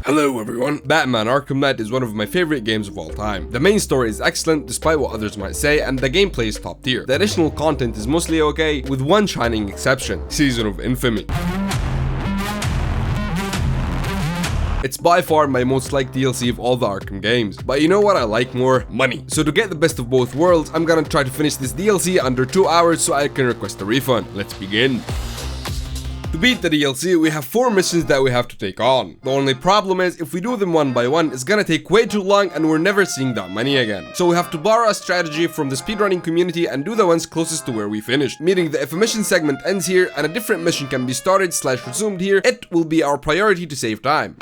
Hello everyone. Batman Arkham Knight is one of my favorite games of all time. The main story is excellent despite what others might say, and the gameplay is top tier. The additional content is mostly okay, with one shining exception: Season of Infamy. It's by far my most liked DLC of all the Arkham games, but you know what I like more? Money. So to get the best of both worlds, I'm gonna try to finish this DLC under 2 hours so I can request a refund. Let's begin. To beat the DLC, we have 4 missions that we have to take on. The only problem is, if we do them one by one, it's gonna take way too long and we're never seeing that money again. So we have to borrow a strategy from the speedrunning community and do the ones closest to where we finished. Meaning that if a mission segment ends here and a different mission can be started/resumed here, it will be our priority to save time.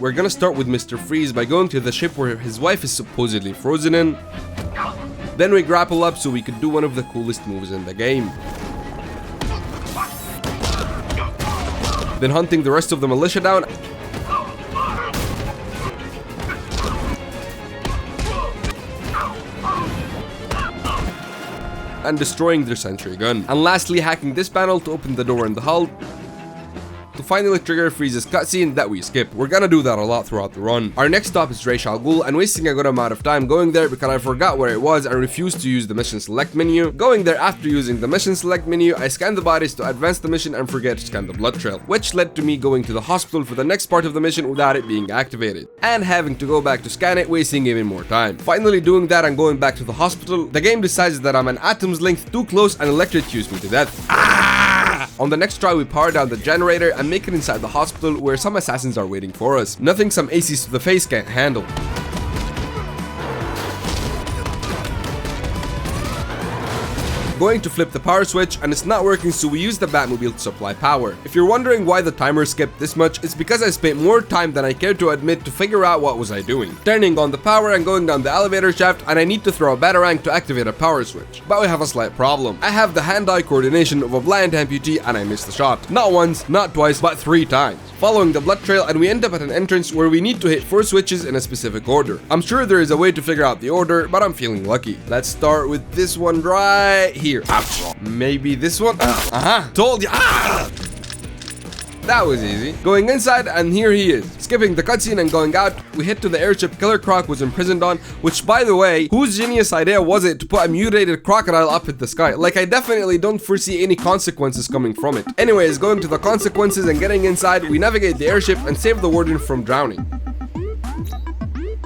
We're gonna start with Mr. Freeze by going to the ship where his wife is supposedly frozen in. Then we grapple up so we could do one of the coolest moves in the game. Then hunting the rest of the militia down. And destroying their sentry gun. And lastly, hacking this panel to open the door in the hull, to finally trigger Freeze's cutscene that we skip. We're gonna do that a lot throughout the run. Our next stop is Ghul, and wasting a good amount of time going there because I forgot where it was and refused to use the mission select menu. Going there after using the mission select menu, I scanned the bodies to advance the mission and forget to scan the blood trail, which led to me going to the hospital for the next part of the mission without it being activated, and having to go back to scan it, wasting even more time. Finally doing that and going back to the hospital, the game decides that I'm an atom's length too close and electrocutes me to death. On the next try, we power down the generator and make it inside the hospital where some assassins are waiting for us. Nothing some ACs to the face can't handle. Going to flip the power switch and it's not working, so we use the Batmobile to supply power. If you're wondering why the timer skipped this much, it's because I spent more time than I care to admit to figure out what was I doing. Turning on the power and going down the elevator shaft, and I need to throw a batarang to activate a power switch. But we have a slight problem. I have the hand-eye coordination of a blind amputee and I missed the shot. Not once, not twice, but 3 times. Following the blood trail, and we end up at an entrance where we need to hit 4 switches in a specific order. I'm sure there is a way to figure out the order, but I'm feeling lucky. Let's start with this one right here. Ouch. Maybe this one? Told you. That was easy. Going inside, and here he is. Skipping the cutscene and going out, we head to the airship Killer Croc was imprisoned on, which, by the way, whose genius idea was it to put a mutated crocodile up in the sky? Like, I definitely don't foresee any consequences coming from it. Anyways, going to the consequences and getting inside, we navigate the airship and save the warden from drowning.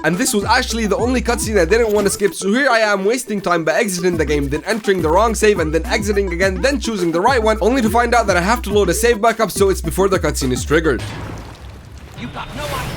And this was actually the only cutscene I didn't want to skip, so here I am wasting time by exiting the game, then entering the wrong save, and then exiting again, then choosing the right one, only to find out that I have to load a save backup so it's before the cutscene is triggered. You got no idea.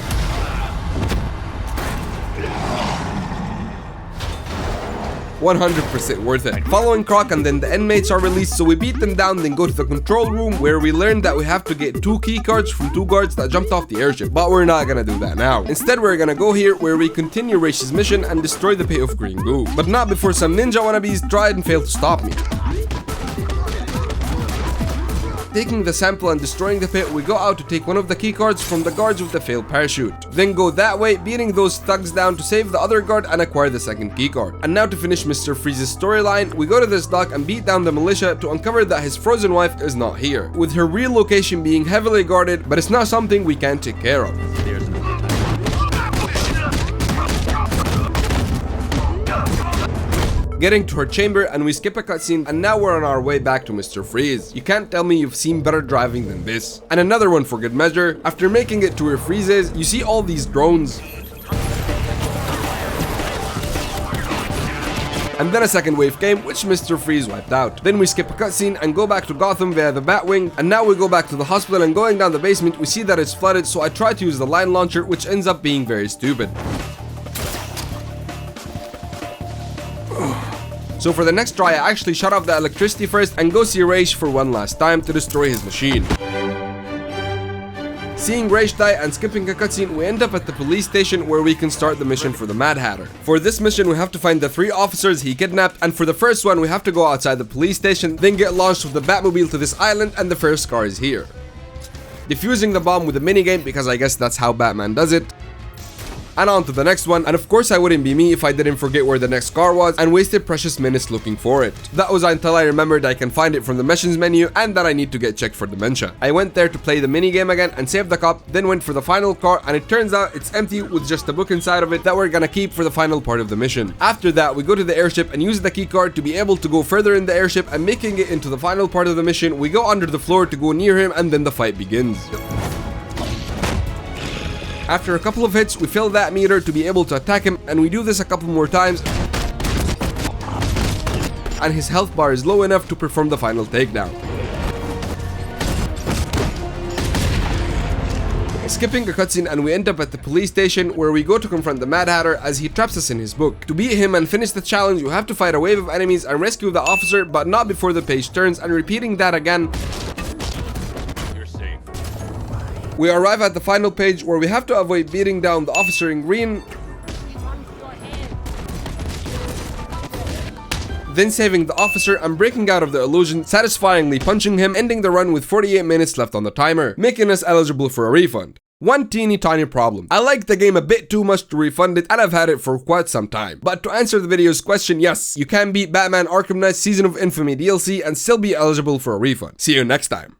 100% worth it. Following Croc, and then the inmates are released, so we beat them down, then go to the control room where we learned that we have to get 2 key cards from 2 guards that jumped off the airship, but we're not gonna do that now. Instead, we're gonna go here where we continue Rash's mission and destroy the pit of green goo, but not before some ninja wannabes tried and failed to stop me. Taking the sample and destroying the pit, we go out to take one of the key cards from the guards with the failed parachute. Then go that way, beating those thugs down to save the other guard and acquire the second key card. And now to finish Mr. Freeze's storyline, we go to this dock and beat down the militia to uncover that his frozen wife is not here, with her real location being heavily guarded, but it's not something we can take care of. Getting to her chamber, and we skip a cutscene, and now we're on our way back to Mr. Freeze. You can't tell me you've seen better driving than this. And another one for good measure. After making it to where Freeze is, you see all these drones. And then a second wave came, which Mr. Freeze wiped out. Then we skip a cutscene and go back to Gotham via the Batwing, and now we go back to the hospital, and going down the basement we see that it's flooded, so I try to use the line launcher, which ends up being very stupid. So for the next try, I actually shut off the electricity first and go see Ra's for one last time to destroy his machine. Seeing Ra's die and skipping a cutscene, we end up at the police station where we can start the mission for the Mad Hatter. For this mission, we have to find the 3 officers he kidnapped, and for the first one, we have to go outside the police station, then get launched with the Batmobile to this island, and the first car is here. Defusing the bomb with a minigame, because I guess that's how Batman does it. And on to the next one, and of course I wouldn't be me if I didn't forget where the next car was and wasted precious minutes looking for it. That was until I remembered I can find it from the missions menu and that I need to get checked for dementia. I went there to play the minigame again and save the cop, then went for the final car, and it turns out it's empty with just a book inside of it that we're gonna keep for the final part of the mission. After that, we go to the airship and use the key card to be able to go further in the airship, and making it into the final part of the mission, we go under the floor to go near him, and then the fight begins. After a couple of hits, we fill that meter to be able to attack him, and we do this a couple more times, and his health bar is low enough to perform the final takedown. Skipping a cutscene, and we end up at the police station where we go to confront the Mad Hatter as he traps us in his book. To beat him and finish the challenge, you have to fight a wave of enemies and rescue the officer, but not before the page turns, and repeating that again. You're safe. We arrive at the final page where we have to avoid beating down the officer in green, then saving the officer and breaking out of the illusion, satisfyingly punching him, ending the run with 48 minutes left on the timer, making us eligible for a refund. One teeny tiny problem. I like the game a bit too much to refund it, and I've had it for quite some time. But to answer the video's question, yes, you can beat Batman Arkham Knight Season of Infamy DLC and still be eligible for a refund. See you next time.